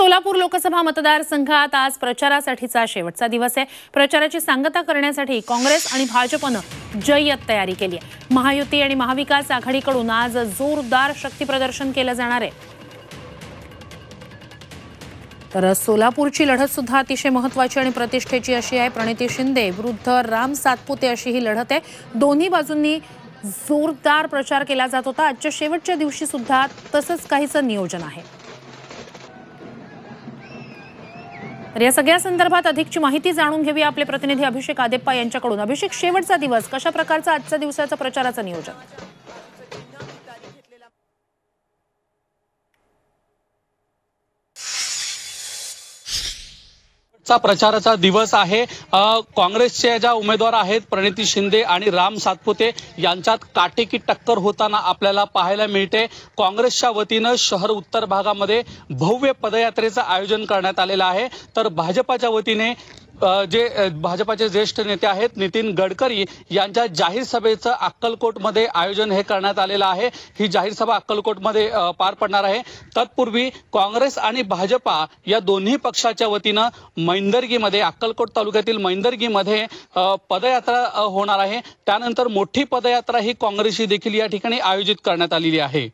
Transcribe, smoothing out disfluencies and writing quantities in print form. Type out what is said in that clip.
सोलापूर लोकसभा मतदारसंघात आज प्रचारासाठीचा शेवटचा दिवस आहे। प्रचाराची सांगता करण्यासाठी काँग्रेस आणि भाजपनं जय्यत तयारी केली आहे। महायुती आणि महाविकास आघाडीकडून आज जोरदार शक्ती प्रदर्शन केलं जाणार आहे। तर सोलापूरची लढत सुद्धा अतिशय महत्त्वाची आणि प्रतिष्ठेची अशी आहे। प्रणिती शिंदे विरुद्ध राम सातपुते अशी ही लढत आहे। दोन्ही बाजूंनी जोरदार प्रचार केला जात होता। आजच्या शेवटच्या दिवशी सुद्धा तसंच काहीचं नियोजन आहे। तर या सगळ्या संदर्भात अधिकची माहिती जाणून घेऊया आपले प्रतिनिधी अभिषेक आदेप्पा यांच्याकडून। अभिषेक, शेवटचा दिवस, कशा प्रकारचा आजच्या दिवसाचा प्रचाराचं नियोजन? प्रचाराचा दिवस आहे। काँग्रेसचे ज्या उमेदवार आहेत प्रणिती शिंदे आणि राम सातपुते यांच्यात काटेकी टक्कर होताना आपल्याला पाहायला मिळते। काँग्रेसच्या वतीनं शहर उत्तर भागामध्ये भव्य पदयात्रेचं आयोजन करण्यात आलेलं आहे। तर भाजपाच्या वतीने भाजपाचे ज्येष्ठ नेते आहेत नितीन गडकरी यांच्या जाहीर सभेचं अक्कलकोटमध्ये आयोजन हे करण्यात आलेलं आहे। ही जाहीर सभा अक्कलकोटमध्ये पार पडणार आहे। तत्पूर्वी काँग्रेस आणि भाजपा या दोन्ही पक्षाच्या वतीनं मैंदर्गीमध्ये, अक्कलकोट तालुक्यातील मैंदर्गीमध्ये पदयात्रा होणार आहे। त्यानंतर मोठी पदयात्रा ही काँग्रेसची देखील या ठिकाणी आयोजित करण्यात आलेली आहे।